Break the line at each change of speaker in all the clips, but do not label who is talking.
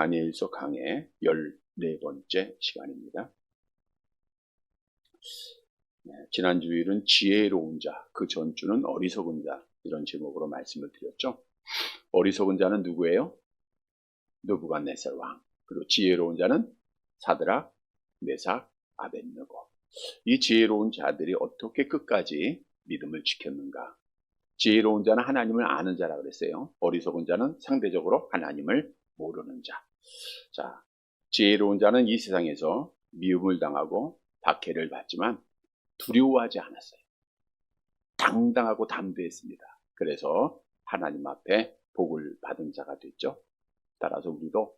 다니엘서 강의 14번째 시간입니다. 지난 주일은 지혜로운 자, 그 전주는 어리석은 자, 이런 제목으로 말씀을 드렸죠. 어리석은 자는 누구예요? 느부갓네살 왕. 그리고 지혜로운 자는 사드락, 메삭, 아벳느고. 이 지혜로운 자들이 어떻게 끝까지 믿음을 지켰는가? 지혜로운 자는 하나님을 아는 자라 그랬어요. 어리석은 자는 상대적으로 하나님을 모르는 자. 자, 지혜로운 자는 이 세상에서 미움을 당하고 박해를 받지만 두려워하지 않았어요. 당당하고 담대했습니다. 그래서 하나님 앞에 복을 받은 자가 됐죠. 따라서 우리도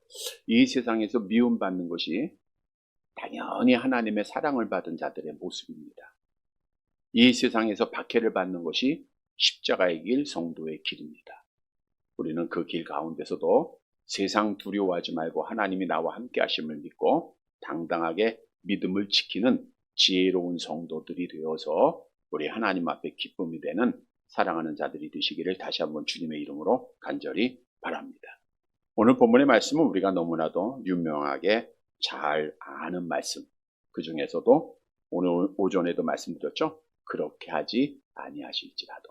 이 세상에서 미움받는 것이 당연히 하나님의 사랑을 받은 자들의 모습입니다. 이 세상에서 박해를 받는 것이 십자가의 길, 성도의 길입니다. 우리는 그 길 가운데서도 세상 두려워하지 말고 하나님이 나와 함께 하심을 믿고 당당하게 믿음을 지키는 지혜로운 성도들이 되어서 우리 하나님 앞에 기쁨이 되는 사랑하는 자들이 되시기를 다시 한번 주님의 이름으로 간절히 바랍니다. 오늘 본문의 말씀은 우리가 너무나도 유명하게 잘 아는 말씀, 그 중에서도 오늘 오전에도 말씀드렸죠. 그렇게 하지 아니하실지라도.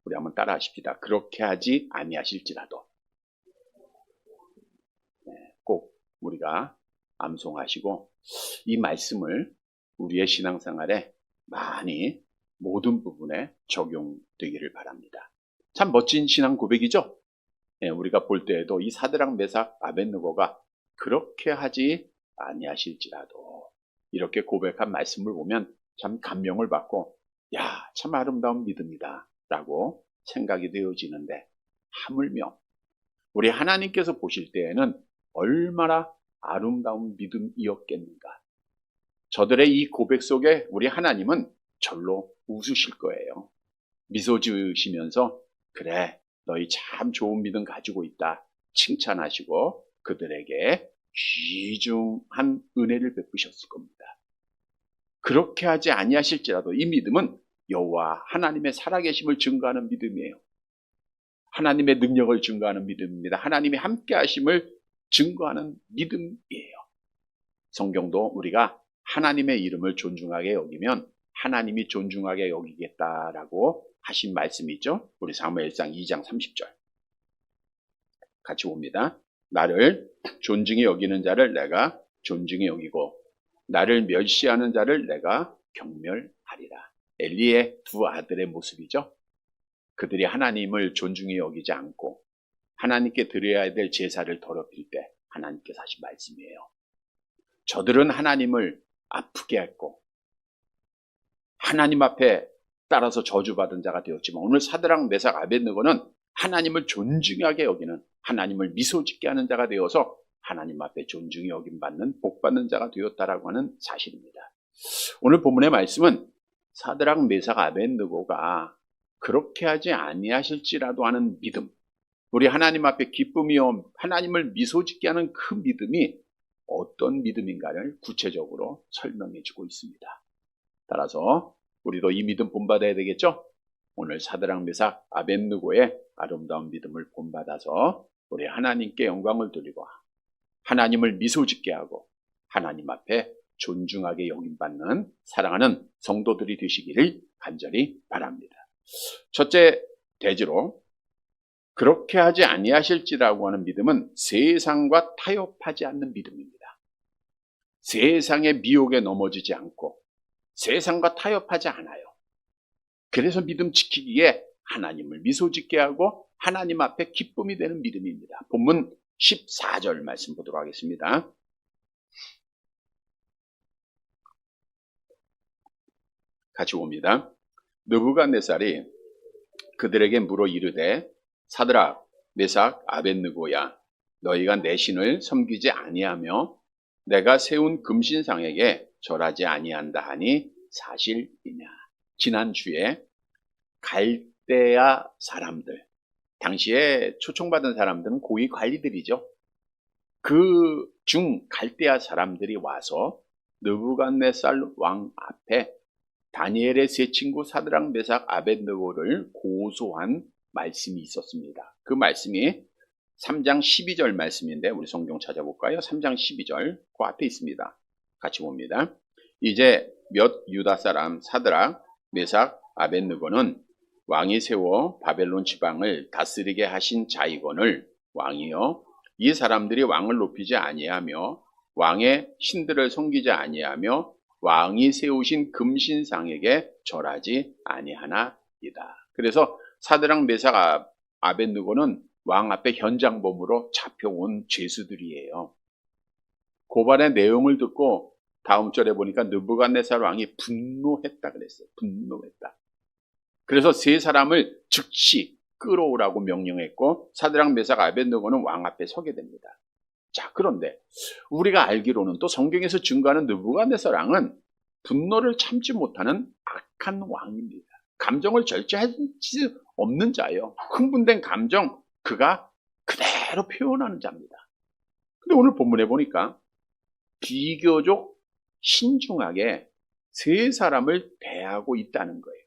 우리 한번 따라 하십시다. 그렇게 하지 아니하실지라도. 꼭 우리가 암송하시고 이 말씀을 우리의 신앙생활에 많이 모든 부분에 적용되기를 바랍니다. 참 멋진 신앙 고백이죠. 우리가 볼 때에도 이 사드락, 메삭, 아벳느고가 그렇게 하지 아니하실지라도 이렇게 고백한 말씀을 보면 참 감명을 받고 야, 참 아름다운 믿음이다 라고 생각이 되어지는데 하물며 우리 하나님께서 보실 때에는 얼마나 아름다운 믿음이었겠는가. 저들의 이 고백 속에 우리 하나님은 절로 웃으실 거예요. 미소 지으시면서 그래, 너희 참 좋은 믿음 가지고 있다 칭찬하시고 그들에게 귀중한 은혜를 베푸셨을 겁니다. 그렇게 하지 아니하실지라도 이 믿음은 여호와 하나님의 살아계심을 증거하는 믿음이에요. 하나님의 능력을 증거하는 믿음입니다. 하나님의 함께 하심을 증거하는 믿음이에요. 성경도 우리가 하나님의 이름을 존중하게 여기면 하나님이 존중하게 여기겠다라고 하신 말씀이 있죠. 우리 사무엘상 2장 30절 같이 봅니다. 나를 존중히 여기는 자를 내가 존중히 여기고 나를 멸시하는 자를 내가 경멸하리라. 엘리의 두 아들의 모습이죠. 그들이 하나님을 존중히 여기지 않고 하나님께 드려야 될 제사를 더럽힐 때 하나님께서 하신 말씀이에요. 저들은 하나님을 아프게 했고 하나님 앞에 따라서 저주받은 자가 되었지만 오늘 사드락, 메삭, 아벳느고는 하나님을 존중하게 여기는 하나님을 미소짓게 하는 자가 되어서 하나님 앞에 존중이 여김받는 복받는 자가 되었다라고 하는 사실입니다. 오늘 본문의 말씀은 사드락, 메삭, 아벳느고가 그렇게 하지 아니하실지라도 하는 믿음, 우리 하나님 앞에 기쁨이요 하나님을 미소짓게 하는 그 믿음이 어떤 믿음인가를 구체적으로 설명해 주고 있습니다. 따라서 우리도 이 믿음 본받아야 되겠죠? 오늘 사드락, 메삭, 아벳느고의 아름다운 믿음을 본받아서 우리 하나님께 영광을 돌리고 하나님을 미소짓게 하고 하나님 앞에 존중하게 여김받는 사랑하는 성도들이 되시기를 간절히 바랍니다. 첫째 대지로 그렇게 하지 아니하실지라고 하는 믿음은 세상과 타협하지 않는 믿음입니다. 세상의 미혹에 넘어지지 않고 세상과 타협하지 않아요. 그래서 믿음 지키기에 하나님을 미소짓게 하고 하나님 앞에 기쁨이 되는 믿음입니다. 본문 14절 말씀 보도록 하겠습니다. 같이 봅니다. 느부갓네살이 그들에게 물어 이르되 사드락, 메삭, 아벳느고야 너희가 내 신을 섬기지 아니하며 내가 세운 금신상에게 절하지 아니한다 하니 사실이냐. 지난주에 갈대아 사람들, 당시에 초청받은 사람들은 고위 관리들이죠. 그 중 갈대아 사람들이 와서 느부갓네살 왕 앞에 다니엘의 세 친구 사드락, 메삭, 아벳느고를 고소한 말씀이 있었습니다. 그 말씀이 3장 12절 말씀인데 우리 성경 찾아볼까요? 3장 12절 그 앞에 있습니다. 같이 봅니다. 이제 몇 유다 사람 사드락, 메삭, 아벳느고는 왕이 세워 바벨론 지방을 다스리게 하신 자이거늘 왕이여 이 사람들이 왕을 높이지 아니하며 왕의 신들을 섬기지 아니하며 왕이 세우신 금신상에게 절하지 아니하나이다. 그래서 사드락, 메삭, 아벳느고는 왕 앞에 현장범으로 잡혀온 죄수들이에요. 고발의 내용을 듣고 다음 절에 보니까 느부갓네살 왕이 분노했다 그랬어요. 분노했다. 그래서 세 사람을 즉시 끌어오라고 명령했고 사드락, 메삭, 아벳느고는 왕 앞에 서게 됩니다. 자, 그런데 우리가 알기로는 또 성경에서 증거하는 느부갓네살 왕은 분노를 참지 못하는 악한 왕입니다. 감정을 절제할 수 없는 자예요. 흥분된 감정 그가 그대로 표현하는 자입니다. 근데 오늘 본문에 보니까 비교적 신중하게 세 사람을 대하고 있다는 거예요.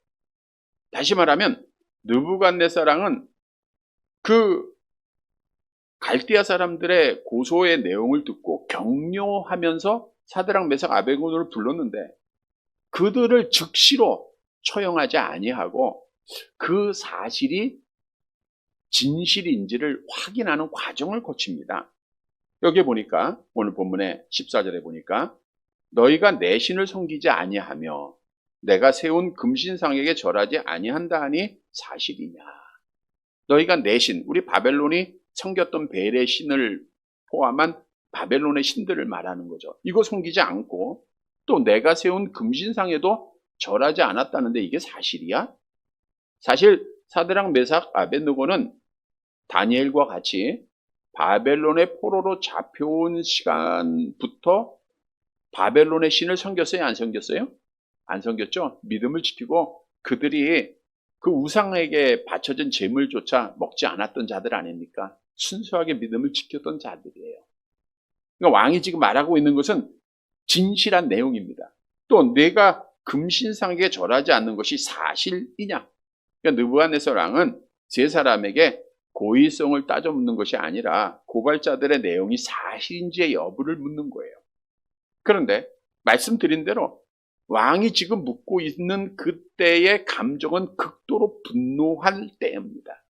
다시 말하면 느부갓네살 왕은 그 갈대아 사람들의 고소의 내용을 듣고 격려하면서 사드락, 메삭, 아벳느고를 불렀는데 그들을 즉시로 처형하지 아니하고 그 사실이 진실인지를 확인하는 과정을 거칩니다. 여기 보니까 오늘 본문의 14절에 보니까 너희가 내 신을 섬기지 아니하며 내가 세운 금신상에게 절하지 아니한다 하니 사실이냐. 너희가 내 신, 우리 바벨론이 섬겼던 벨의 신을 포함한 바벨론의 신들을 말하는 거죠. 이거 섬기지 않고 또 내가 세운 금신상에도 절하지 않았다는데 이게 사실이야? 사실 사드락, 메삭, 아벳느고는 다니엘과 같이 바벨론의 포로로 잡혀온 시간부터 바벨론의 신을 섬겼어요? 안 섬겼어요? 안 섬겼죠? 믿음을 지키고 그들이 그 우상에게 바쳐진 제물조차 먹지 않았던 자들 아닙니까? 순수하게 믿음을 지켰던 자들이에요. 그러니까 왕이 지금 말하고 있는 것은 진실한 내용입니다. 또 내가 금신상에게 절하지 않는 것이 사실이냐? 그러니까 느부갓네살 왕은 세 사람에게 고의성을 따져 묻는 것이 아니라 고발자들의 내용이 사실인지의 여부를 묻는 거예요. 그런데 말씀드린 대로 왕이 지금 묻고 있는 그때의 감정은 극도로 분노할 때입니다.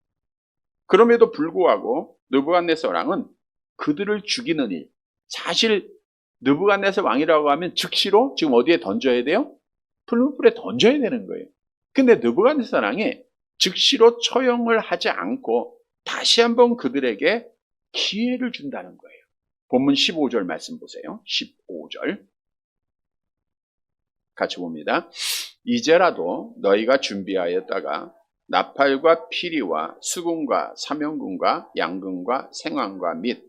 그럼에도 불구하고 느부갓네살 왕은 그들을 죽이는 일, 사실 느부갓네살 왕이라고 하면 즉시로 지금 어디에 던져야 돼요? 풀무불에 던져야 되는 거예요. 근데 느부갓네살 왕이 즉시로 처형을 하지 않고 다시 한번 그들에게 기회를 준다는 거예요. 본문 15절 말씀 보세요. 15절 같이 봅니다. 이제라도 너희가 준비하였다가 나팔과 피리와 수금과 사명금과 양금과 생황과 및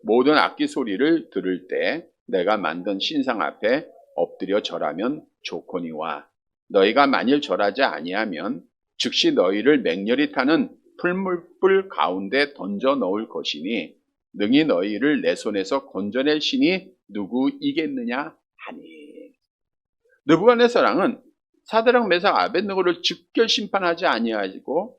모든 악기 소리를 들을 때 내가 만든 신상 앞에 엎드려 절하면 좋거니와 너희가 만일 절하지 아니하면 즉시 너희를 맹렬히 타는 풀물불 가운데 던져 넣을 것이니 능히 너희를 내 손에서 건져낼 신이 누구이겠느냐 하니. 느부갓네살 왕은 사드락, 메삭, 아벳느고를 즉결 심판하지 아니하고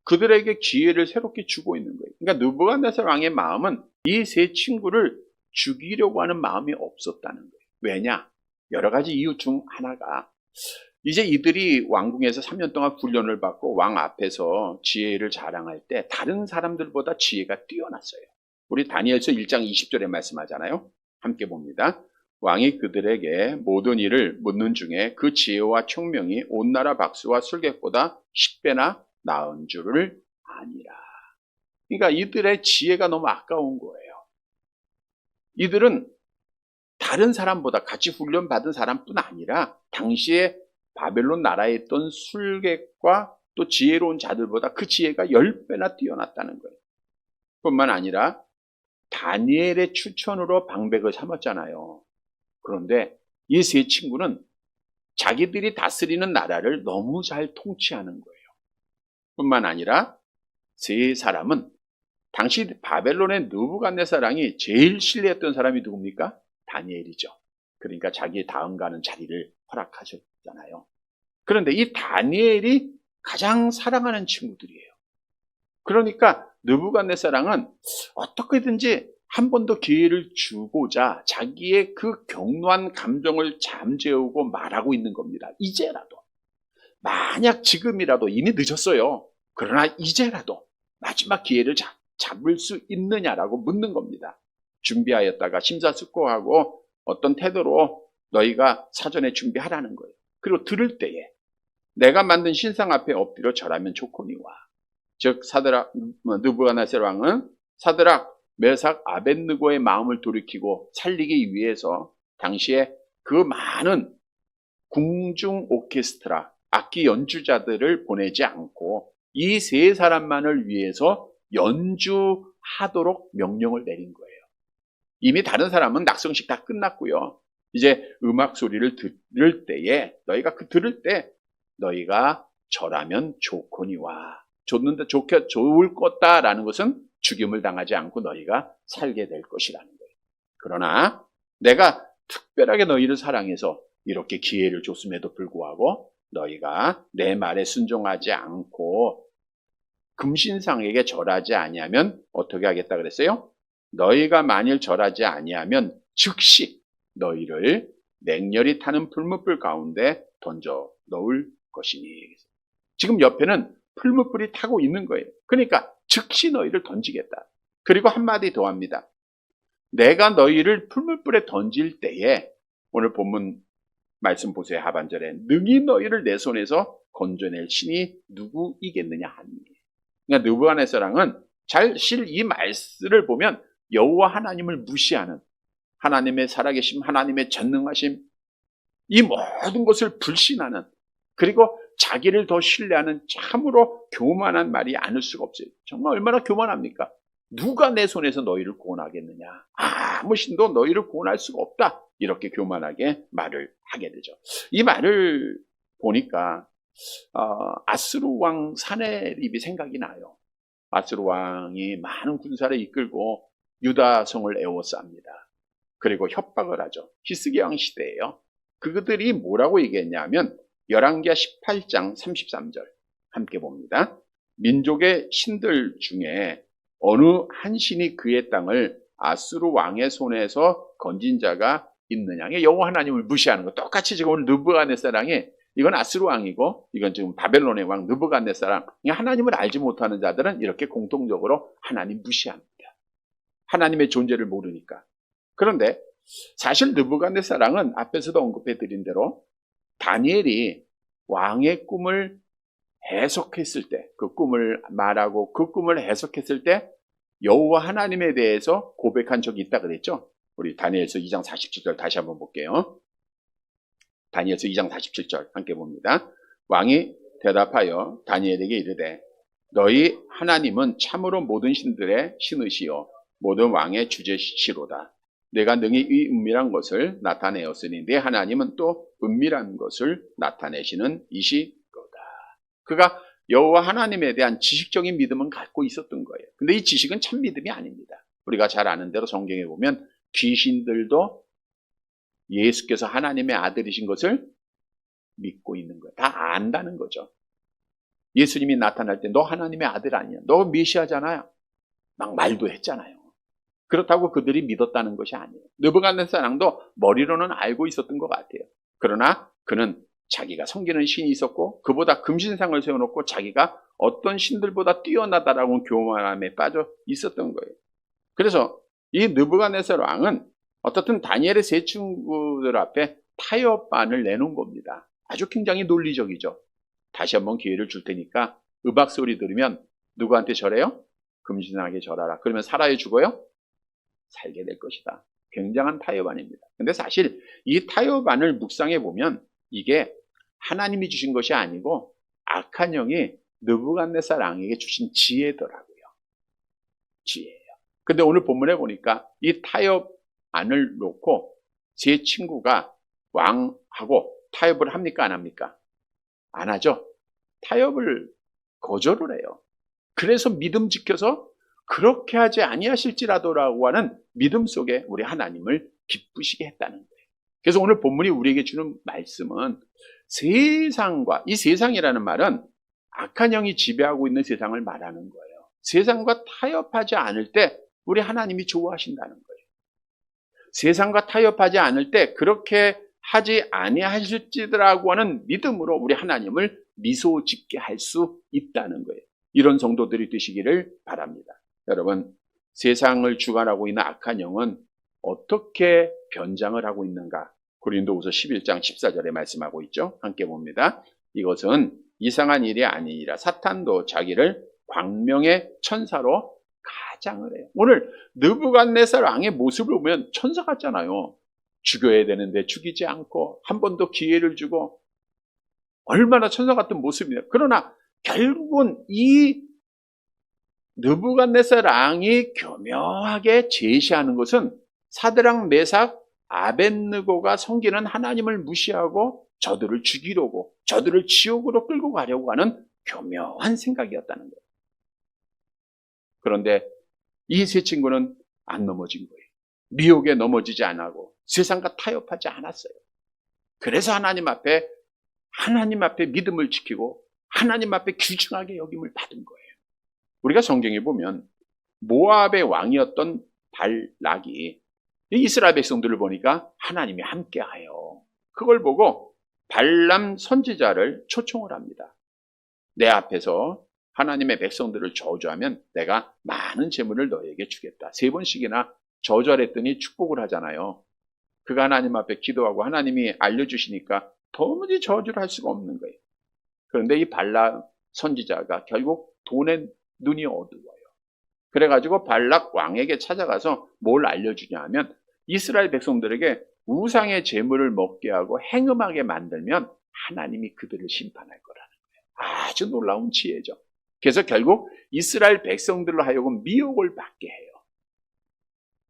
그들에게 기회를 새롭게 주고 있는 거예요. 그러니까 느부갓네살 왕의 마음은 이 세 친구를 죽이려고 하는 마음이 없었다는 거예요. 왜냐? 여러 가지 이유 중 하나가 이제 이들이 왕궁에서 3년 동안 훈련을 받고 왕 앞에서 지혜를 자랑할 때 다른 사람들보다 지혜가 뛰어났어요. 우리 다니엘서 1장 20절에 말씀하잖아요. 함께 봅니다. 왕이 그들에게 모든 일을 묻는 중에 그 지혜와 총명이 온 나라 박수와 술객보다 10배나 나은 줄을 아니라. 그러니까 이들의 지혜가 너무 아까운 거예요. 이들은 다른 사람보다 같이 훈련받은 사람뿐 아니라 당시에 바벨론 나라에 있던 술객과 또 지혜로운 자들보다 그 지혜가 10배나 뛰어났다는 거예요. 뿐만 아니라 다니엘의 추천으로 방백을 삼았잖아요. 그런데 이 세 친구는 자기들이 다스리는 나라를 너무 잘 통치하는 거예요. 뿐만 아니라 세 사람은 당시 바벨론의 느부갓네살 왕이 제일 신뢰했던 사람이 누굽니까? 다니엘이죠. 그러니까 자기의 다음 가는 자리를 허락하셨잖아요. 그런데 이 다니엘이 가장 사랑하는 친구들이에요. 그러니까 느부갓네살왕은 어떻게든지 한 번 더 기회를 주고자 자기의 그 격노한 감정을 잠재우고 말하고 있는 겁니다. 이제라도. 만약 지금이라도 이미 늦었어요. 그러나 이제라도 마지막 기회를 잡을 수 있느냐라고 묻는 겁니다. 준비하였다가 심사숙고하고 어떤 태도로 너희가 사전에 준비하라는 거예요. 그리고 들을 때에 내가 만든 신상 앞에 엎드려 절하면 좋거니와. 즉 느부갓네살 왕은 사드락, 메삭, 아벳느고의 마음을 돌이키고 살리기 위해서 당시에 그 많은 궁중 오케스트라, 악기 연주자들을 보내지 않고 이 세 사람만을 위해서 연주하도록 명령을 내린 거예요. 이미 다른 사람은 낙성식 다 끝났고요. 이제 음악 소리를 들을 때에 너희가 들을 때 너희가 절하면 좋거니와. 좋을 거다라는 것은 죽임을 당하지 않고 너희가 살게 될 것이라는 거예요. 그러나 내가 특별하게 너희를 사랑해서 이렇게 기회를 줬음에도 불구하고 너희가 내 말에 순종하지 않고 금신상에게 절하지 아니하면 어떻게 하겠다 그랬어요? 너희가 만일 절하지 아니하면 즉시 너희를 맹렬히 타는 풀무불 가운데 던져 넣을 것이니. 지금 옆에는 풀무불이 타고 있는 거예요. 그러니까 즉시 너희를 던지겠다. 그리고 한마디 더 합니다. 내가 너희를 풀무불에 던질 때에 오늘 본문 말씀 보세요. 하반절에 능히 너희를 내 손에서 건져낼 신이 누구이겠느냐 하니. 그러니까 느부갓네살왕은 사실 이 말씀을 보면 여호와 하나님을 무시하는, 하나님의 살아계심, 하나님의 전능하심, 이 모든 것을 불신하는, 그리고 자기를 더 신뢰하는 참으로 교만한 말이 않을 수가 없어요. 정말 얼마나 교만합니까? 누가 내 손에서 너희를 구원하겠느냐? 아무 신도 너희를 구원할 수가 없다. 이렇게 교만하게 말을 하게 되죠. 이 말을 보니까 아스루 왕 사네립이 생각이 나요. 아스루 왕이 많은 군사를 이끌고 유다성을 에워쌉니다. 그리고 협박을 하죠. 히스기야 왕 시대예요. 그들이 뭐라고 얘기했냐면 열왕기하 18장 33절 함께 봅니다. 민족의 신들 중에 어느 한 신이 그의 땅을 아스루 왕의 손에서 건진 자가 있느냐. 여호와 하나님을 무시하는 거. 똑같이 지금 오늘 느부갓네살 왕이 이건 아스루 왕이고 이건 지금 바벨론의 왕 느부갓네살 왕. 하나님을 알지 못하는 자들은 이렇게 공통적으로 하나님 무시합니다. 하나님의 존재를 모르니까. 그런데 사실 느부갓네살 왕은 앞에서도 언급해 드린 대로 다니엘이 왕의 꿈을 해석했을 때, 그 꿈을 말하고 그 꿈을 해석했을 때 여호와 하나님에 대해서 고백한 적이 있다 그랬죠. 우리 다니엘서 2장 47절 다시 한번 볼게요. 다니엘서 2장 47절 함께 봅니다. 왕이 대답하여 다니엘에게 이르되 너희 하나님은 참으로 모든 신들의 신이시요 모든 왕의 주제시로다. 내가 능히 이 은밀한 것을 나타내었으니 내 하나님은 또 은밀한 것을 나타내시는 이시로다. 그가 여호와 하나님에 대한 지식적인 믿음은 갖고 있었던 거예요. 근데 이 지식은 참 믿음이 아닙니다. 우리가 잘 아는 대로 성경에 보면 귀신들도 예수께서 하나님의 아들이신 것을 믿고 있는 거예요. 다 안다는 거죠. 예수님이 나타날 때 너 하나님의 아들 아니야. 너 메시아잖아요. 막 말도 했잖아요. 그렇다고 그들이 믿었다는 것이 아니에요. 느부갓네살 왕도 머리로는 알고 있었던 것 같아요. 그러나 그는 자기가 섬기는 신이 있었고 그보다 금신상을 세워놓고 자기가 어떤 신들보다 뛰어나다라고 교만함에 빠져 있었던 거예요. 그래서 이 느부갓네살 왕은 어떻든 다니엘의 세 친구들 앞에 타협반을 내놓은 겁니다. 아주 굉장히 논리적이죠. 다시 한번 기회를 줄 테니까 음악 소리 들으면 누구한테 절해요? 금신상에게 절하라. 그러면 살아요, 죽어요? 살게 될 것이다. 굉장한 타협안입니다. 근데 사실 이 타협안을 묵상해 보면 이게 하나님이 주신 것이 아니고 악한 영이 느부갓네살 왕에게 주신 지혜더라고요. 지혜예요. 근데 오늘 본문에 보니까 이 타협안을 놓고 제 친구가 왕하고 타협을 합니까? 안 합니까? 안 하죠. 타협을 거절을 해요. 그래서 믿음 지켜서 그렇게 하지 아니하실지라도라고 하는 믿음 속에 우리 하나님을 기쁘시게 했다는 거예요. 그래서 오늘 본문이 우리에게 주는 말씀은 세상과, 이 세상이라는 말은 악한 영이 지배하고 있는 세상을 말하는 거예요. 세상과 타협하지 않을 때 우리 하나님이 좋아하신다는 거예요. 세상과 타협하지 않을 때 그렇게 하지 아니하실지라고 하는 믿음으로 우리 하나님을 미소 짓게 할 수 있다는 거예요. 이런 성도들이 되시기를 바랍니다. 여러분, 세상을 주관하고 있는 악한 영은 어떻게 변장을 하고 있는가? 고린도후서 11장 14절에 말씀하고 있죠. 함께 봅니다. 이것은 이상한 일이 아니니라. 사탄도 자기를 광명의 천사로 가장을 해요. 오늘 느부갓네살 왕의 모습을 보면 천사 같잖아요. 죽여야 되는데 죽이지 않고 한 번 더 기회를 주고 얼마나 천사 같은 모습이에요. 그러나 결국은 이 느부갓네살 왕이 교묘하게 제시하는 것은 사드락, 메삭, 아벳느고가 섬기는 하나님을 무시하고 저들을 죽이려고, 저들을 지옥으로 끌고 가려고 하는 교묘한 생각이었다는 거예요. 그런데 이 세 친구는 안 넘어진 거예요. 미혹에 넘어지지 않고 세상과 타협하지 않았어요. 그래서 하나님 앞에 믿음을 지키고 하나님 앞에 귀중하게 여김을 받은 거예요. 우리가 성경에 보면 모압의 왕이었던 발락이 이스라엘 백성들을 보니까 하나님이 함께하여 그걸 보고 발람 선지자를 초청을 합니다. 내 앞에서 하나님의 백성들을 저주하면 내가 많은 재물을 너에게 주겠다. 3번씩이나 저주하랬더니 축복을 하잖아요. 그가 하나님 앞에 기도하고 하나님이 알려주시니까 도무지 저주를 할 수가 없는 거예요. 그런데 이 발람 선지자가 결국 돈에 눈이 어두워요. 그래가지고 발락 왕에게 찾아가서 뭘 알려주냐 하면 이스라엘 백성들에게 우상의 재물을 먹게 하고 행음하게 만들면 하나님이 그들을 심판할 거라는 거예요. 아주 놀라운 지혜죠. 그래서 결국 이스라엘 백성들로 하여금 미혹을 받게 해요.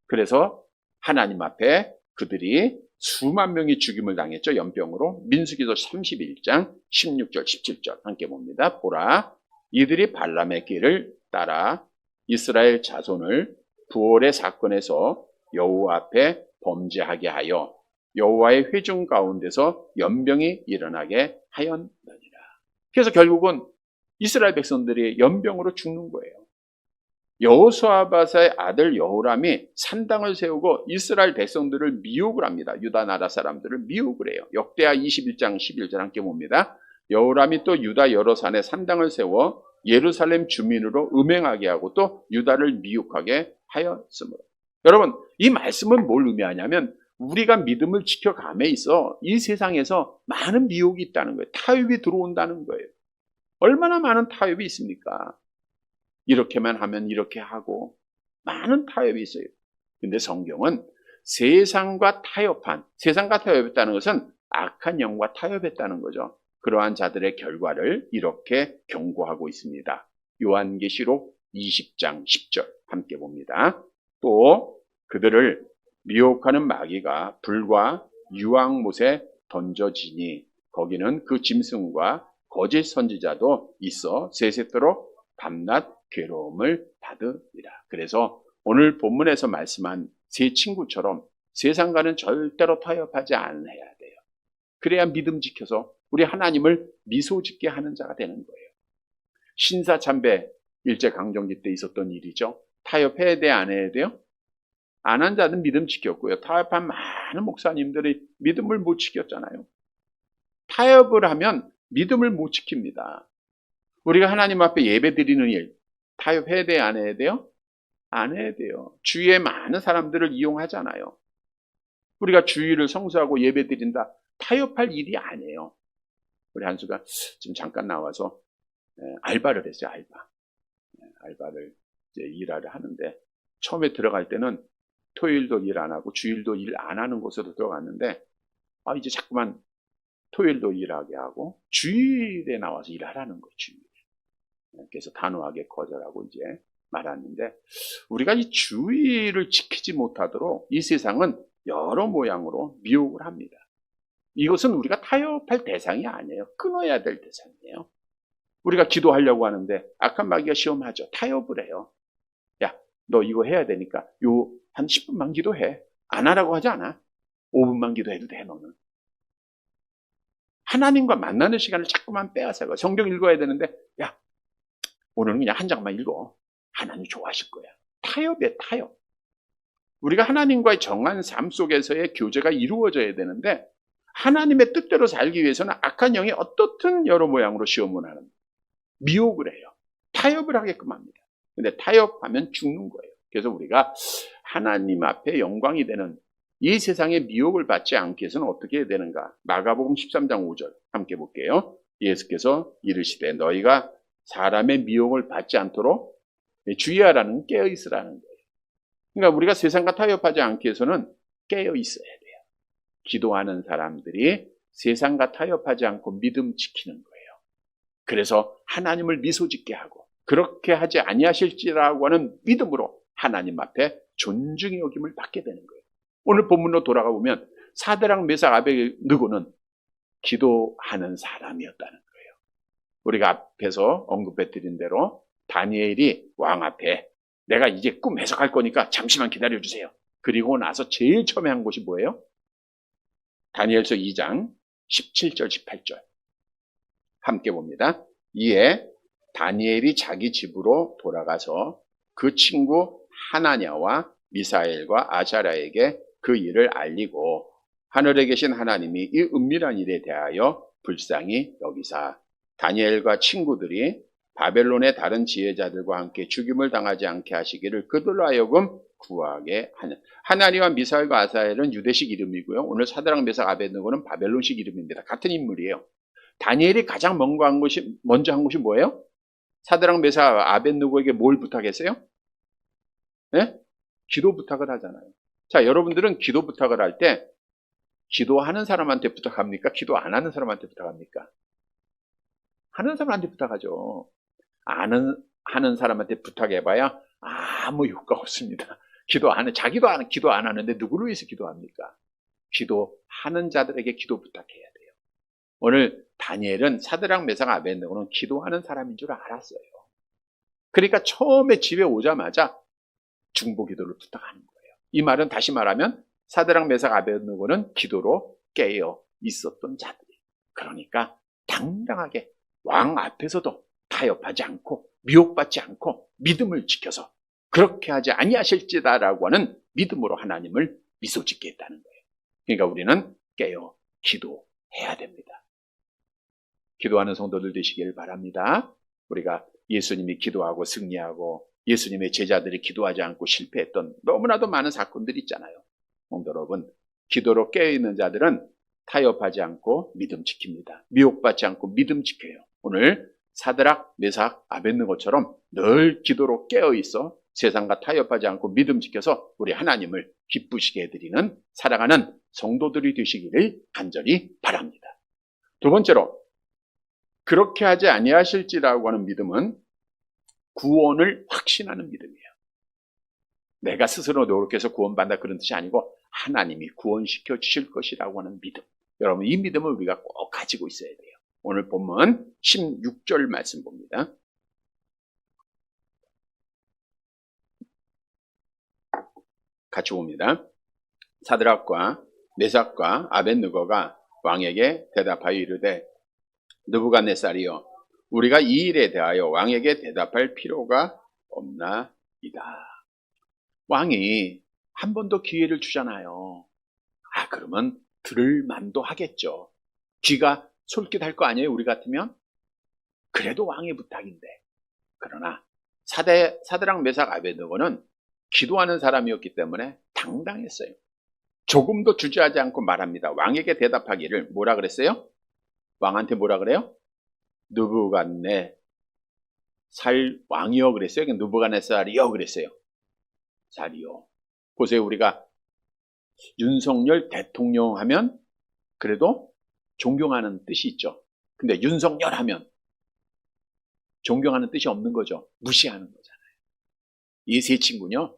그래서 하나님 앞에 그들이 수만 명이 죽임을 당했죠. 연병으로. 민수기서 31장 16절 17절 함께 봅니다. 보라, 이들이 발람의 길을 따라 이스라엘 자손을 부올의 사건에서 여호와 앞에 범죄하게 하여 여호와의 회중 가운데서 연병이 일어나게 하였느니라. 그래서 결국은 이스라엘 백성들이 연병으로 죽는 거예요. 여호수아밧의 아들 여호람이 산당을 세우고 이스라엘 백성들을 미혹을 합니다. 유다 나라 사람들을 미혹을 해요. 역대하 21장 11절 함께 봅니다. 여호람이 또 유다 여러 산에 산당을 세워 예루살렘 주민으로 음행하게 하고 또 유다를 미혹하게 하였으므로. 여러분, 이 말씀은 뭘 의미하냐면 우리가 믿음을 지켜감에 있어 이 세상에서 많은 미혹이 있다는 거예요. 타협이 들어온다는 거예요. 얼마나 많은 타협이 있습니까? 이렇게만 하면 이렇게 하고 많은 타협이 있어요. 근데 성경은 세상과 타협했다는 것은 악한 영과 타협했다는 거죠. 그러한 자들의 결과를 이렇게 경고하고 있습니다. 요한계시록 20장 10절 함께 봅니다. 또 그들을 미혹하는 마귀가 불과 유황못에 던져지니 거기는 그 짐승과 거짓 선지자도 있어 세세토록 밤낮 괴로움을 받으리라. 그래서 오늘 본문에서 말씀한 세 친구처럼 세상과는 절대로 타협하지 않아야 돼요. 그래야 믿음 지켜서 우리 하나님을 미소 짓게 하는 자가 되는 거예요. 신사참배 일제강점기 때 있었던 일이죠. 타협해야 돼, 안 해야 돼요? 안 한 자는 믿음 지켰고요. 타협한 많은 목사님들이 믿음을 못 지켰잖아요. 타협을 하면 믿음을 못 지킵니다. 우리가 하나님 앞에 예배 드리는 일, 타협해야 돼, 안 해야 돼요? 안 해야 돼요. 주위에 많은 사람들을 이용하잖아요. 우리가 주일을 성수하고 예배 드린다. 타협할 일이 아니에요. 우리 한수가 지금 잠깐 나와서 알바를 했어요. 알바를 이제 일하려 하는데 처음에 들어갈 때는 토요일도 일 안 하고 주일도 일 안 하는 곳으로 들어갔는데 이제 자꾸만 토요일도 일하게 하고 주일에 나와서 일하라는 거예요. 주일에. 그래서 단호하게 거절하고 이제 말았는데 우리가 이 주일을 지키지 못하도록 이 세상은 여러 모양으로 미혹을 합니다. 이것은 우리가 타협할 대상이 아니에요. 끊어야 될 대상이에요. 우리가 기도하려고 하는데 악한 마귀가 시험하죠. 타협을 해요. 야, 너 이거 해야 되니까 한 10분만 기도해. 안 하라고 하지 않아. 5분만 기도해도 돼, 너는. 하나님과 만나는 시간을 자꾸만 빼앗아가. 성경 읽어야 되는데 야, 오늘은 그냥 한 장만 읽어. 하나님 좋아하실 거야. 타협이야, 타협. 우리가 하나님과의 정한 삶 속에서의 교제가 이루어져야 되는데 하나님의 뜻대로 살기 위해서는 악한 영이 어떻든 여러 모양으로 시험을 하는 미혹을 해요. 타협을 하게끔 합니다. 근데 타협하면 죽는 거예요. 그래서 우리가 하나님 앞에 영광이 되는 이 세상의 미혹을 받지 않기 위해서는 어떻게 해야 되는가? 마가복음 13장 5절 함께 볼게요. 예수께서 이르시되 너희가 사람의 미혹을 받지 않도록 주의하라는 깨어 있으라는 거예요. 그러니까 우리가 세상과 타협하지 않기 위해서는 깨어 있어야 돼요. 기도하는 사람들이 세상과 타협하지 않고 믿음 지키는 거예요. 그래서 하나님을 미소 짓게 하고 그렇게 하지 아니하실지라고 하는 믿음으로 하나님 앞에 존중의 여김을 받게 되는 거예요. 오늘 본문으로 돌아가 보면 사드락 메삭 아벳느고는 기도하는 사람이었다는 거예요. 우리가 앞에서 언급해 드린 대로 다니엘이 왕 앞에 내가 이제 꿈 해석할 거니까 잠시만 기다려주세요. 그리고 나서 제일 처음에 한 것이 뭐예요? 다니엘서 2장 17절 18절 함께 봅니다. 이에 다니엘이 자기 집으로 돌아가서 그 친구 하나냐와 미사엘과 아자랴에게 그 일을 알리고 하늘에 계신 하나님이 이 은밀한 일에 대하여 불쌍히 여기사 다니엘과 친구들이 바벨론의 다른 지혜자들과 함께 죽임을 당하지 않게 하시기를 그들로 하여금 구하게 하는. 하나니와 미사엘과 아사엘은 유대식 이름이고요. 오늘 사드락 메삭 아벳느고는 바벨론식 이름입니다. 같은 인물이에요. 다니엘이 가장 먼저 한 것이 뭐예요? 사드락 메삭 아벳느고에게 뭘 부탁했어요? 네? 기도 부탁을 하잖아요. 자, 여러분들은 기도 부탁을 할 때 기도하는 사람한테 부탁합니까? 기도 안 하는 사람한테 부탁합니까? 하는 사람한테 부탁하죠. 하는 사람한테 부탁해봐야 아무 효과 없습니다. 기도 안 하는데 누구를 위해서 기도합니까? 기도하는 자들에게 기도 부탁해야 돼요. 오늘 다니엘은 사드락 메삭 아벳느고는 기도하는 사람인 줄 알았어요. 그러니까 처음에 집에 오자마자 중보 기도를 부탁하는 거예요. 이 말은 다시 말하면 사드락 메삭 아벳느고는 기도로 깨어 있었던 자들이에요. 그러니까 당당하게 왕 앞에서도 타협하지 않고 미혹받지 않고 믿음을 지켜서 그렇게 하지 아니하실지다라고 하는 믿음으로 하나님을 미소 짓게 했다는 거예요. 그러니까 우리는 깨어 기도해야 됩니다. 기도하는 성도들 되시길 바랍니다. 우리가 예수님이 기도하고 승리하고 예수님의 제자들이 기도하지 않고 실패했던 너무나도 많은 사건들이 있잖아요. 성도 여러분, 기도로 깨어있는 자들은 타협하지 않고 믿음 지킵니다. 미혹받지 않고 믿음 지켜요. 오늘 사드락, 메삭, 아벳느고처럼 늘 기도로 깨어있어 세상과 타협하지 않고 믿음 지켜서 우리 하나님을 기쁘시게 해드리는 사랑하는 성도들이 되시기를 간절히 바랍니다. 두 번째로, 그렇게 하지 아니하실지라고 하는 믿음은 구원을 확신하는 믿음이에요. 내가 스스로 노력해서 구원받는다 그런 뜻이 아니고 하나님이 구원시켜 주실 것이라고 하는 믿음. 여러분, 이 믿음을 우리가 꼭 가지고 있어야 돼요. 오늘 본문 16절 말씀 봅니다. 같이 봅니다. 사드락과 메삭과 아벳느고가 왕에게 대답하여 이르되 느부갓네살이여 우리가 이 일에 대하여 왕에게 대답할 필요가 없나이다. 왕이 한 번 더 기회를 주잖아요. 그러면 들을 만도 하겠죠. 귀가 솔깃할 거 아니에요, 우리 같으면? 그래도 왕의 부탁인데. 그러나 사드락 메삭 아벳느고는 기도하는 사람이었기 때문에 당당했어요. 조금도 주저하지 않고 말합니다. 왕에게 대답하기를 뭐라 그랬어요? 왕한테 뭐라 그래요? 느부갓네살 왕이요 그랬어요? 느부갓네살이요 그랬어요? 살이요. 보세요, 우리가 윤석열 대통령 하면 그래도 존경하는 뜻이 있죠. 근데 윤석열 하면 존경하는 뜻이 없는 거죠. 무시하는 거잖아요. 이 세 친구는요,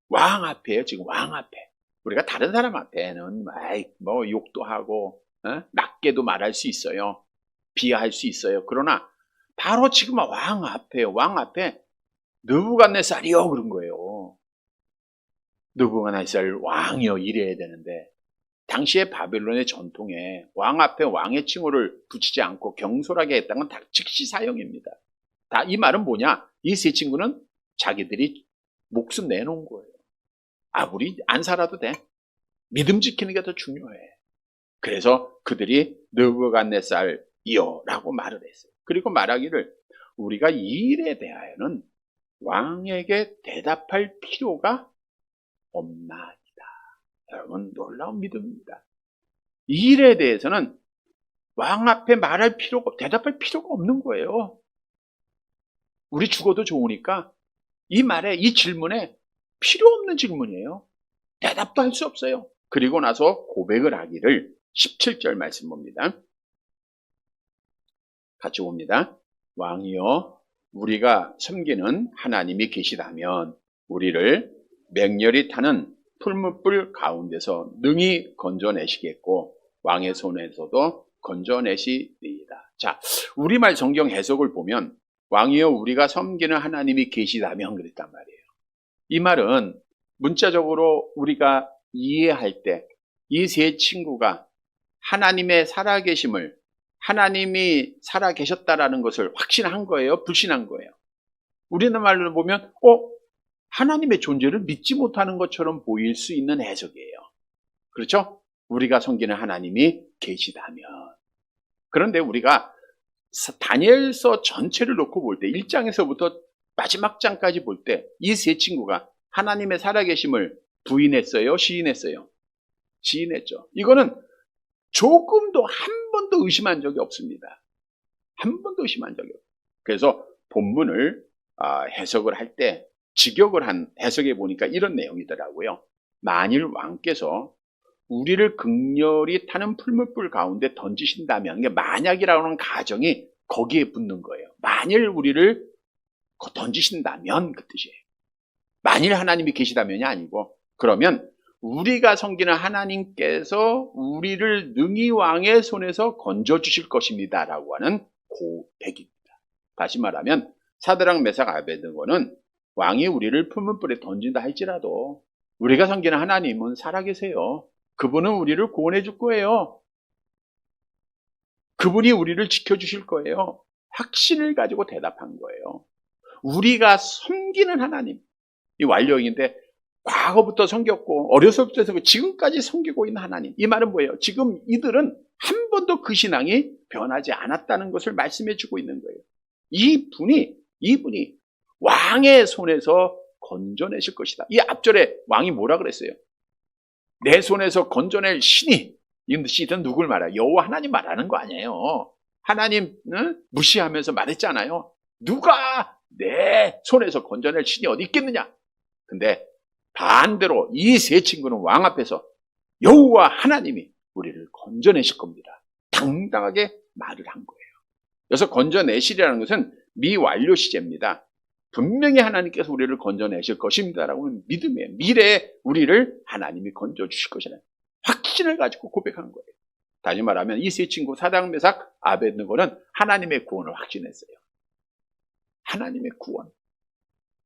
왕 앞에요. 지금 왕 앞에. 우리가 다른 사람 앞에는 뭐 욕도 하고 낮게도 말할 수 있어요. 비하할 수 있어요. 그러나 바로 지금 왕 앞에요. 왕 앞에 느부갓네살이요 그런 거예요. 느부갓네살 왕이요 이래야 되는데 당시의 바벨론의 전통에 왕 앞에 왕의 칭호를 붙이지 않고 경솔하게 했다는 건 다 즉시 사형입니다. 이 말은 뭐냐? 이 세 친구는 자기들이 목숨 내놓은 거예요. 우리 안 살아도 돼. 믿음 지키는 게 더 중요해. 그래서 그들이 느부갓네살이여 라고 말을 했어요. 그리고 말하기를 우리가 이 일에 대하여는 왕에게 대답할 필요가 없나이다. 여러분, 놀라운 믿음입니다. 이 일에 대해서는 왕 앞에 대답할 필요가 없는 거예요. 우리 죽어도 좋으니까 이 말에, 이 질문에 필요 없는 질문이에요. 대답도 할 수 없어요. 그리고 나서 고백을 하기를 17절 말씀 봅니다. 같이 봅니다. 왕이여, 우리가 섬기는 하나님이 계시다면 우리를 맹렬히 타는 풀무불 가운데서 능히 건져내시겠고 왕의 손에서도 건져내시리이다. 자, 우리말 성경 해석을 보면 왕이여 우리가 섬기는 하나님이 계시다면 그랬단 말이에요. 이 말은 문자적으로 우리가 이해할 때 이 세 친구가 하나님의 살아계심을, 하나님이 살아계셨다라는 것을 확신한 거예요? 불신한 거예요? 우리말로 보면 하나님의 존재를 믿지 못하는 것처럼 보일 수 있는 해석이에요. 그렇죠? 우리가 섬기는 하나님이 계시다면. 그런데 우리가 다니엘서 전체를 놓고 볼 때 1장에서부터 마지막 장까지 볼 때 이 세 친구가 하나님의 살아계심을 부인했어요? 시인했어요? 시인했죠. 이거는 조금도 한 번도 의심한 적이 없습니다. 한 번도 의심한 적이 없어요. 그래서 본문을 해석을 할 때 직역을 해석해 보니까 이런 내용이더라고요. 만일 왕께서 우리를 극렬히 타는 풀무불 가운데 던지신다면, 이게 만약이라고 하는 가정이 거기에 붙는 거예요. 만일 우리를 던지신다면 그 뜻이에요. 만일 하나님이 계시다면이 아니고, 그러면 우리가 섬기는 하나님께서 우리를 능히 왕의 손에서 건져주실 것입니다 라고 하는 고백입니다. 다시 말하면 사드락 메삭 아베드고는 왕이 우리를 풀무불에 던진다 할지라도 우리가 섬기는 하나님은 살아계세요. 그분은 우리를 구원해 줄 거예요. 그분이 우리를 지켜주실 거예요. 확신을 가지고 대답한 거예요. 우리가 섬기는 하나님, 이 완료형인데 과거부터 섬겼고 어려서부터 지금까지 섬기고 있는 하나님, 이 말은 뭐예요? 지금 이들은 한 번도 그 신앙이 변하지 않았다는 것을 말씀해 주고 있는 거예요. 이분이 왕의 손에서 건져내실 것이다. 이 앞절에 왕이 뭐라 그랬어요? 내 손에서 건져낼 신이, 이 신은 누굴 말해요? 여호와 하나님 말하는 거 아니에요. 하나님 무시하면서 말했잖아요. 누가 내 손에서 건져낼 신이 어디 있겠느냐? 근데 반대로 이 세 친구는 왕 앞에서 여호와 하나님이 우리를 건져내실 겁니다. 당당하게 말을 한 거예요. 그래서 건져내시리라는 것은 미완료 시제입니다. 분명히 하나님께서 우리를 건져내실 것입니다라고 하는 믿음이에요. 미래에 우리를 하나님이 건져주실 것이라는 확신을 가지고 고백한 거예요. 다시 말하면 이 세 친구 사드락 메삭 아베드고는 하나님의 구원을 확신했어요. 하나님의 구원.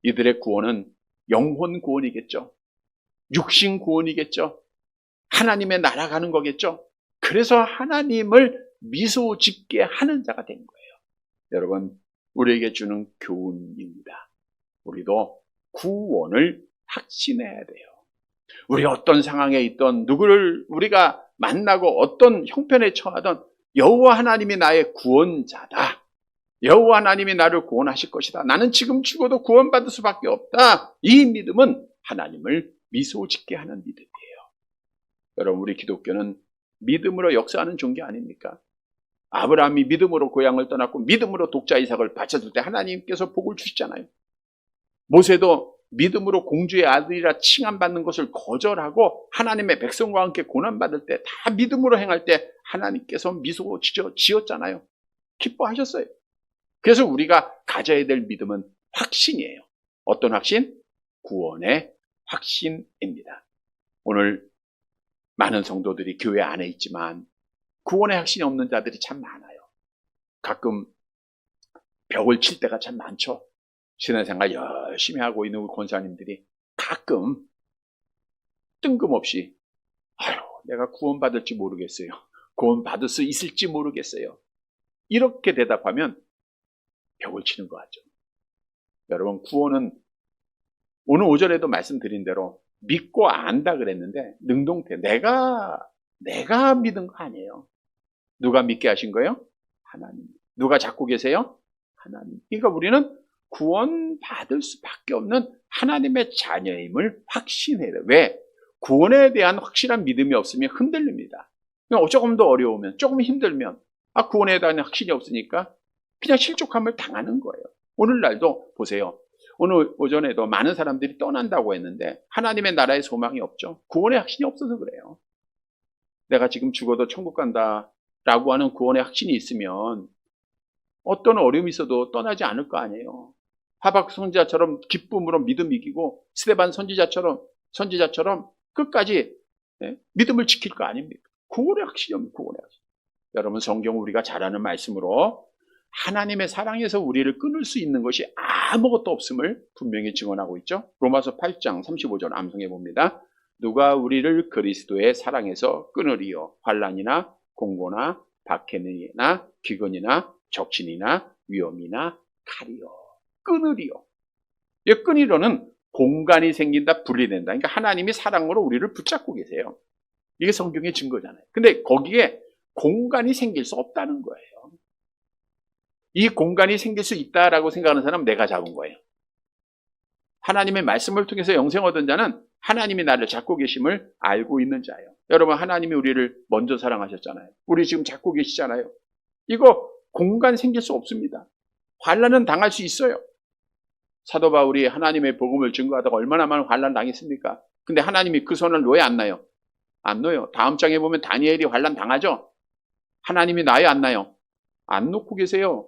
이들의 구원은 영혼 구원이겠죠. 육신 구원이겠죠. 하나님의 나라 가는 거겠죠. 그래서 하나님을 미소 짓게 하는 자가 된 거예요. 여러분, 우리에게 주는 교훈입니다. 우리도 구원을 확신해야 돼요. 우리 어떤 상황에 있던 누구를 우리가 만나고 어떤 형편에 처하던 여호와 하나님이 나의 구원자다. 여호와 하나님이 나를 구원하실 것이다. 나는 지금 죽어도 구원받을 수밖에 없다. 이 믿음은 하나님을 미소 짓게 하는 믿음이에요. 여러분, 우리 기독교는 믿음으로 역사하는 종교 아닙니까? 아브라함이 믿음으로 고향을 떠났고 믿음으로 독자 이삭을 바쳤을 때 하나님께서 복을 주시잖아요. 모세도 믿음으로 공주의 아들이라 칭함받는 것을 거절하고 하나님의 백성과 함께 고난받을 때 다 믿음으로 행할 때 하나님께서 미소 지었잖아요. 기뻐하셨어요. 그래서 우리가 가져야 될 믿음은 확신이에요. 어떤 확신? 구원의 확신입니다. 오늘 많은 성도들이 교회 안에 있지만 구원의 확신이 없는 자들이 참 많아요. 가끔 벽을 칠 때가 참 많죠. 신앙생활 열심히 하고 있는 권사님들이 가끔 뜬금없이 내가 구원받을지 모르겠어요. 구원받을 수 있을지 모르겠어요. 이렇게 대답하면 벽을 치는 것 같죠. 여러분, 구원은 오늘 오전에도 말씀드린 대로 믿고 안다 그랬는데 능동태. 내가 믿은 거 아니에요. 누가 믿게 하신 거예요? 하나님. 누가 잡고 계세요? 하나님. 그러니까 우리는 구원받을 수밖에 없는 하나님의 자녀임을 확신해야 돼요. 왜? 구원에 대한 확실한 믿음이 없으면 흔들립니다. 조금 더 어려우면, 조금 힘들면, 구원에 대한 확신이 없으니까 그냥 실족함을 당하는 거예요. 오늘날도 보세요. 오늘 오전에도 많은 사람들이 떠난다고 했는데 하나님의 나라의 소망이 없죠. 구원의 확신이 없어서 그래요. 내가 지금 죽어도 천국 간다라고 하는 구원의 확신이 있으면 어떤 어려움이 있어도 떠나지 않을 거 아니에요. 하박 선지자처럼 기쁨으로 믿음 이기고 스데반 선지자처럼 끝까지 믿음을 지킬 거 아닙니까? 구원의 확신이 없는 구원의 확신. 여러분, 성경 우리가 잘 아는 말씀으로 하나님의 사랑에서 우리를 끊을 수 있는 것이 아무것도 없음을 분명히 증언하고 있죠. 로마서 8장 35절 암송해 봅니다. 누가 우리를 그리스도의 사랑에서 끊으리요? 환난이나 공고나 박해나 기근이나 적신이나 위험이나 칼이요. 끊으리요. 이 끊으려는 공간이 생긴다, 분리된다. 그러니까 하나님이 사랑으로 우리를 붙잡고 계세요. 이게 성경의 증거잖아요. 근데 거기에 공간이 생길 수 없다는 거예요. 이 공간이 생길 수 있다라고 생각하는 사람은 내가 잡은 거예요. 하나님의 말씀을 통해서 영생 얻은 자는 하나님이 나를 잡고 계심을 알고 있는 자예요. 여러분, 하나님이 우리를 먼저 사랑하셨잖아요. 우리 지금 잡고 계시잖아요. 이거 공간 생길 수 없습니다. 환난은 당할 수 있어요. 사도 바울이 하나님의 복음을 증거하다가 얼마나 많은 환난 당했습니까? 근데 하나님이 그 손을 놓여 안 나요? 안 놓여요. 다음 장에 보면 다니엘이 환난 당하죠? 하나님이 놔요, 안 놔요? 안 놓고 계세요.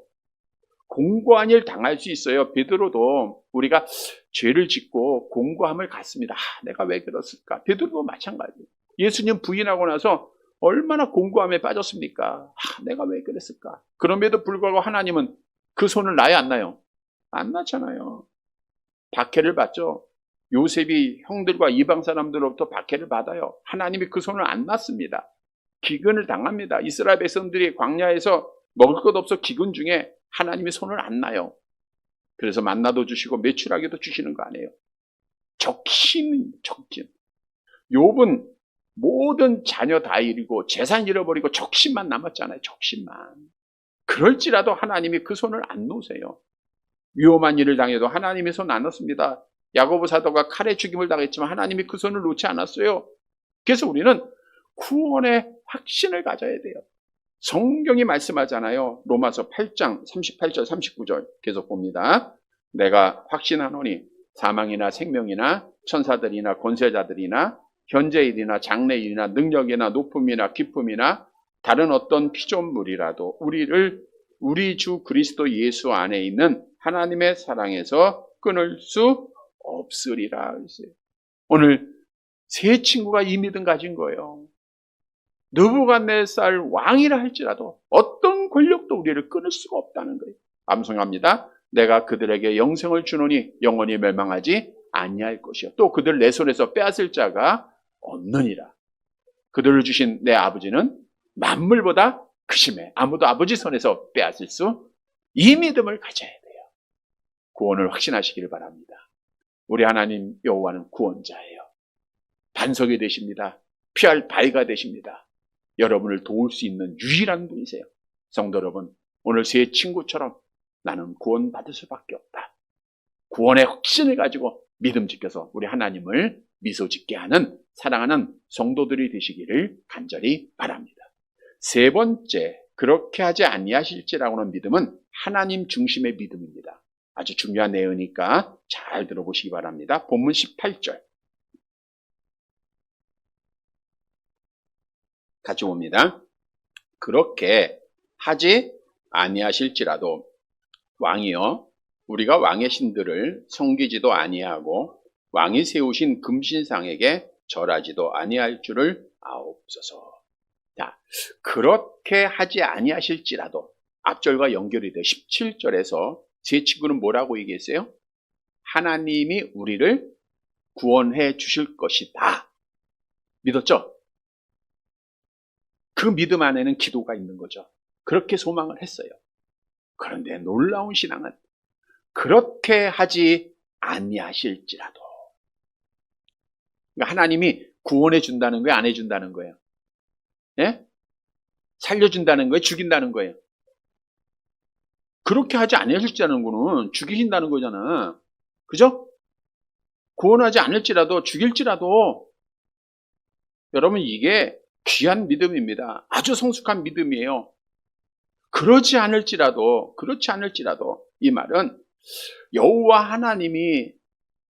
공고한 일 당할 수 있어요. 베드로도 우리가 죄를 짓고 공고함을 갖습니다. 내가 왜 그랬을까? 베드로도 마찬가지예요. 예수님 부인하고 나서 얼마나 공고함에 빠졌습니까? 내가 왜 그랬을까? 그럼에도 불구하고 하나님은 그 손을 놔요, 안 놔요? 안 놨잖아요. 박해를 받죠. 요셉이 형들과 이방 사람들로부터 박해를 받아요. 하나님이 그 손을 안 놨습니다. 기근을 당합니다. 이스라엘 백성들이 광야에서 먹을 것 없어 기근 중에 하나님이 손을 안 놔요. 그래서 만나도 주시고 매출하게도 주시는 거 아니에요. 적신. 욥은 모든 자녀 다 잃고 재산 잃어버리고 적신만 남았잖아요. 적신만. 그럴지라도 하나님이 그 손을 안 놓으세요. 위험한 일을 당해도 하나님의 손 안 놓습니다. 야고보 사도가 칼에 죽임을 당했지만 하나님이 그 손을 놓지 않았어요. 그래서 우리는 구원의 확신을 가져야 돼요. 성경이 말씀하잖아요. 로마서 8장 38절 39절 계속 봅니다. 내가 확신하노니 사망이나 생명이나 천사들이나 권세자들이나 현재일이나 장래일이나 능력이나 높음이나 기쁨이나 다른 어떤 피조물이라도 우리를 우리 주 그리스도 예수 안에 있는 하나님의 사랑에서 끊을 수 없으리라. 오늘 세 친구가 이 믿음 가진 거예요. 느부갓네살 왕이라 할지라도 어떤 권력도 우리를 끊을 수가 없다는 거예요. 암송합니다. 내가 그들에게 영생을 주노니 영원히 멸망하지 아니할 것이요. 또 그들 내 손에서 빼앗을 자가 없느니라. 그들을 주신 내 아버지는 만물보다 크심에 아무도 아버지 손에서 빼앗을 수 이 믿음을 가져야 돼요. 구원을 확신하시기를 바랍니다. 우리 하나님 여호와는 구원자예요. 반석이 되십니다. 피할 바위가 되십니다. 여러분을 도울 수 있는 유일한 분이세요. 성도 여러분, 오늘 세 친구처럼 나는 구원받을 수밖에 없다. 구원의 확신을 가지고 믿음 지켜서 우리 하나님을 미소 짓게 하는 사랑하는 성도들이 되시기를 간절히 바랍니다. 세 번째, 그렇게 하지 아니하실지라고 하는 믿음은 하나님 중심의 믿음입니다. 아주 중요한 내용이니까 잘 들어보시기 바랍니다. 본문 18절 같이 봅니다. 그렇게 하지 아니하실지라도 왕이여 우리가 왕의 신들을 섬기지도 아니하고 왕이 세우신 금신상에게 절하지도 아니할 줄을 아옵소서. 자, 그렇게 하지 아니하실지라도 앞절과 연결이 돼 17절에서 제 친구는 뭐라고 얘기했어요? 하나님이 우리를 구원해 주실 것이다. 믿었죠? 그 믿음 안에는 기도가 있는 거죠. 그렇게 소망을 했어요. 그런데 놀라운 신앙은 그렇게 하지 아니하실지라도 그러니까 하나님이 구원해 준다는 거예요? 안 해준다는 거예요? 예? 살려준다는 거예요? 죽인다는 거예요? 그렇게 하지 않으실지라는 거는 죽이신다는 거잖아. 그죠? 구원하지 않을지라도 죽일지라도 여러분 이게 귀한 믿음입니다. 아주 성숙한 믿음이에요. 그렇지 않을지라도 이 말은 여호와 하나님이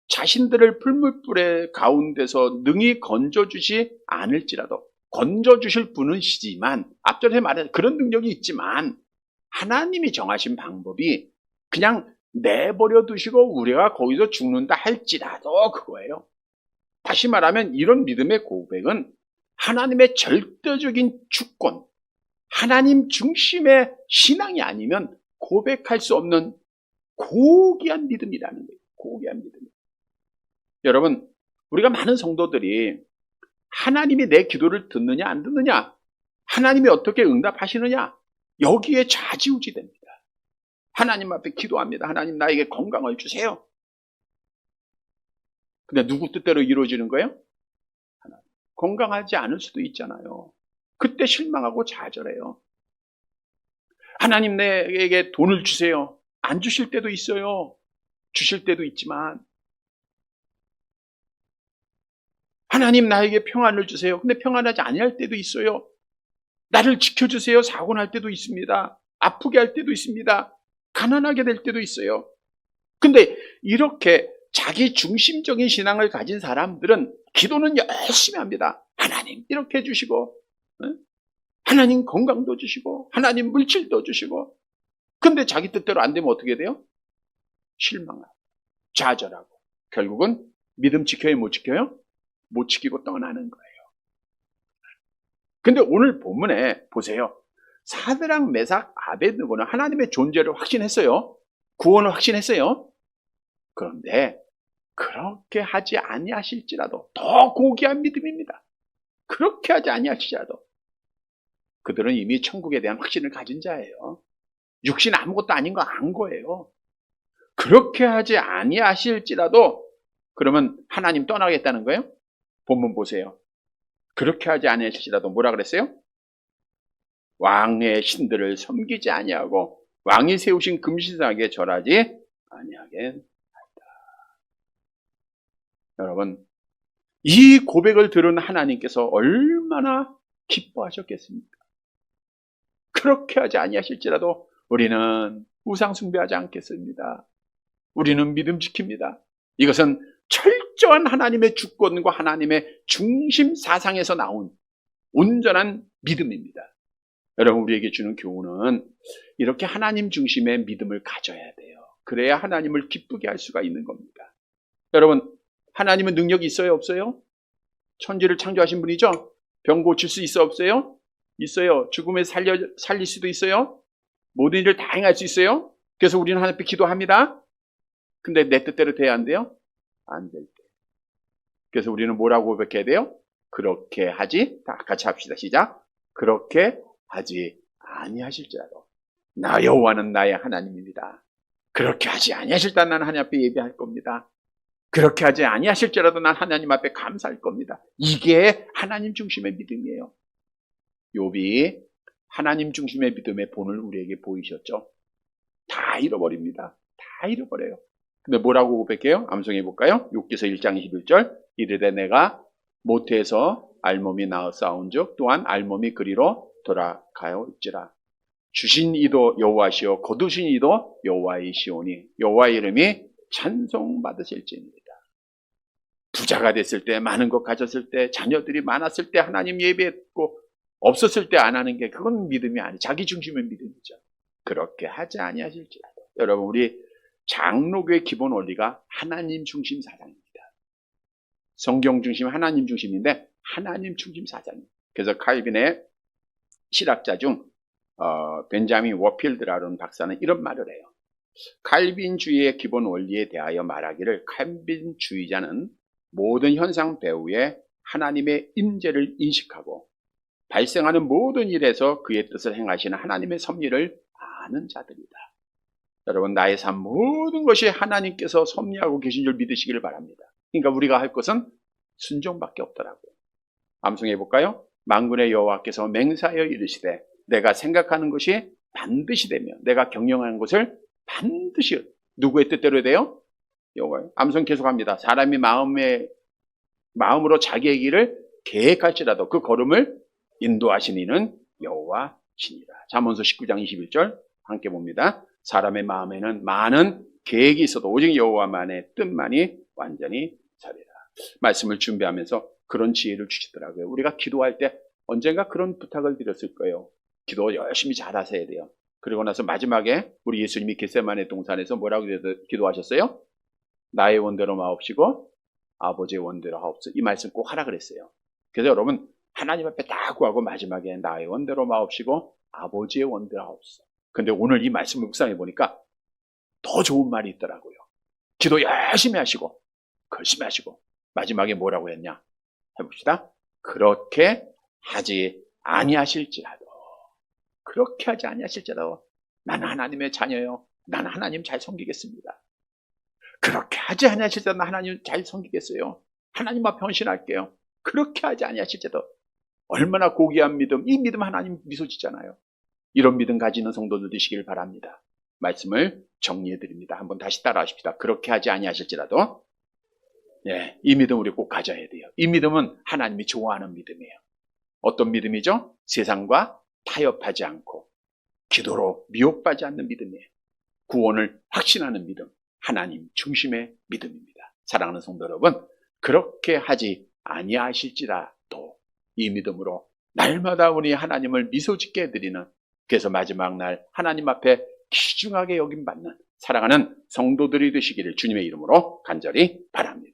자신들을 풀물불의 가운데서 능히 건져주시 않을지라도 건져주실 분이시지만 앞전에 말한 그런 능력이 있지만 하나님이 정하신 방법이 그냥 내버려 두시고 우리가 거기서 죽는다 할지라도 그거예요. 다시 말하면 이런 믿음의 고백은 하나님의 절대적인 주권, 하나님 중심의 신앙이 아니면 고백할 수 없는 고귀한 믿음이라는 거예요. 고귀한 믿음. 여러분, 우리가 많은 성도들이 하나님이 내 기도를 듣느냐 안 듣느냐, 하나님이 어떻게 응답하시느냐, 여기에 좌지우지 됩니다. 하나님 앞에 기도합니다. 하나님 나에게 건강을 주세요. 근데 누구 뜻대로 이루어지는 거예요? 하나님. 건강하지 않을 수도 있잖아요. 그때 실망하고 좌절해요. 하나님 내게 돈을 주세요. 안 주실 때도 있어요. 주실 때도 있지만 하나님 나에게 평안을 주세요. 근데 평안하지 아니할 때도 있어요. 나를 지켜주세요. 사고 날 때도 있습니다. 아프게 할 때도 있습니다. 가난하게 될 때도 있어요. 근데 이렇게 자기 중심적인 신앙을 가진 사람들은 기도는 열심히 합니다. 하나님 이렇게 해주시고 하나님 건강도 주시고 하나님 물질도 주시고 근데 자기 뜻대로 안 되면 어떻게 돼요? 실망하고 좌절하고 결국은 믿음 지켜요? 못 지켜요? 못 지키고 떠나는 거예요. 근데 오늘 본문에 보세요. 사드락, 메삭, 아벳느고는 하나님의 존재를 확신했어요. 구원을 확신했어요. 그런데 그렇게 하지 아니하실지라도 더 고귀한 믿음입니다. 그렇게 하지 아니하실지라도 그들은 이미 천국에 대한 확신을 가진 자예요. 육신 아무것도 아닌 거 안 거예요. 그렇게 하지 아니하실지라도 그러면 하나님 떠나겠다는 거예요? 본문 보세요. 그렇게 하지 아니하실지라도 뭐라 그랬어요? 왕의 신들을 섬기지 아니하고 왕이 세우신 금신상에 절하지 아니하게 하리라. 여러분, 이 고백을 들은 하나님께서 얼마나 기뻐하셨겠습니까? 그렇게 하지 아니하실지라도 우리는 우상 숭배하지 않겠습니다. 우리는 믿음 지킵니다. 이것은 철저한 하나님의 주권과 하나님의 중심 사상에서 나온 온전한 믿음입니다. 여러분 우리에게 주는 교훈은 이렇게 하나님 중심의 믿음을 가져야 돼요. 그래야 하나님을 기쁘게 할 수가 있는 겁니다. 여러분 하나님은 능력이 있어요? 없어요? 천지를 창조하신 분이죠? 병 고칠 수 있어? 없어요? 있어요. 죽음에 살릴 수도 있어요. 모든 일을 다 행할 수 있어요. 그래서 우리는 하나님 앞에 기도합니다. 근데 내 뜻대로 돼야 안 돼요? 안 될 때. 그래서 우리는 뭐라고 고백해야 돼요? 그렇게 하지, 다 같이 합시다. 시작. 그렇게 하지 아니하실지라도 나 여호와는 나의 하나님입니다. 그렇게 하지 아니하실지라도 나는 하나님 앞에 예배할 겁니다. 그렇게 하지 아니하실지라도 난 하나님 앞에 감사할 겁니다. 이게 하나님 중심의 믿음이에요. 욥이 하나님 중심의 믿음의 본을 우리에게 보이셨죠. 다 잃어버립니다. 다 잃어버려요. 근데 뭐라고 고백해요? 암송해 볼까요? 욥기서 1장 21절 이르되 내가 모태에서 알몸이 낳았사온즉 또한 알몸이 그리로 돌아가요일지라. 주신 이도 여호와시요 거두신 이도 여호와이시오니 여호와의 이름이 찬송받으실지입니다. 부자가 됐을 때, 많은 것 가졌을 때, 자녀들이 많았을 때 하나님 예배했고 없었을 때 안 하는 게 그건 믿음이 아니, 자기 중심의 믿음이죠. 그렇게 하지 아니하실지라도. 여러분 우리 장로교의 기본 원리가 하나님 중심 사상입니다. 성경 중심 하나님 중심인데 하나님 중심 사상입니다. 그래서 칼빈의 실학자 중 벤자민 워필드라는 박사는 이런 말을 해요. 칼빈주의의 기본 원리에 대하여 말하기를 칼빈주의자는 모든 현상 배후에 하나님의 임재를 인식하고 발생하는 모든 일에서 그의 뜻을 행하시는 하나님의 섭리를 아는 자들이다. 여러분 나의 삶 모든 것이 하나님께서 섭리하고 계신 줄 믿으시기를 바랍니다. 그러니까 우리가 할 것은 순종밖에 없더라고요. 암송해 볼까요? 만군의 여호와께서 맹세하여 이르시되 내가 생각하는 것이 반드시 되며 내가 경영하는 것을 반드시 누구의 뜻대로 돼요? 여호와요. 암송 계속합니다. 사람이 마음으로 자기의 길을 계획할지라도 그 걸음을 인도하시니는 여호와시니라. 잠언서 19장 21절 함께 봅니다. 사람의 마음에는 많은 계획이 있어도 오직 여호와만의 뜻만이 완전히 서리라. 말씀을 준비하면서 그런 지혜를 주시더라고요. 우리가 기도할 때 언젠가 그런 부탁을 드렸을 거예요. 기도 열심히 잘하셔야 돼요. 그리고 나서 마지막에 우리 예수님이 겟세마네 동산에서 뭐라고 기도하셨어요? 나의 원대로 마옵시고 아버지의 원대로 하옵소서. 이 말씀 꼭 하라 그랬어요. 그래서 여러분 하나님 앞에 딱 구하고 마지막에 나의 원대로 마옵시고 아버지의 원대로 하옵소서. 근데 오늘 이 말씀을 묵상해 보니까 더 좋은 말이 있더라고요. 기도 열심히 하시고 열심히 하시고 마지막에 뭐라고 했냐 해봅시다. 그렇게 하지 아니하실지라도 그렇게 하지 아니하실지라도 나는 하나님의 자녀요. 나는 하나님 잘 섬기겠습니다. 그렇게 하지 아니하실지라도 나는 하나님 잘 섬기겠어요. 하나님 앞에 헌신할게요. 그렇게 하지 아니하실지라도 얼마나 고귀한 믿음, 이 믿음 하나님 미소 짓잖아요. 이런 믿음 가지는 성도들 되시길 바랍니다. 말씀을 정리해 드립니다. 한번 다시 따라 하십시다. 그렇게 하지 아니하실지라도 이 믿음 우리 꼭 가져야 돼요. 이 믿음은 하나님이 좋아하는 믿음이에요. 어떤 믿음이죠? 세상과 타협하지 않고 기도로 미혹받지 않는 믿음이에요. 구원을 확신하는 믿음, 하나님 중심의 믿음입니다. 사랑하는 성도 여러분, 그렇게 하지 아니하실지라도 이 믿음으로 날마다 우리 하나님을 미소 짓게 해드리는, 그래서 마지막 날 하나님 앞에 귀중하게 여김받는 사랑하는 성도들이 되시기를 주님의 이름으로 간절히 바랍니다.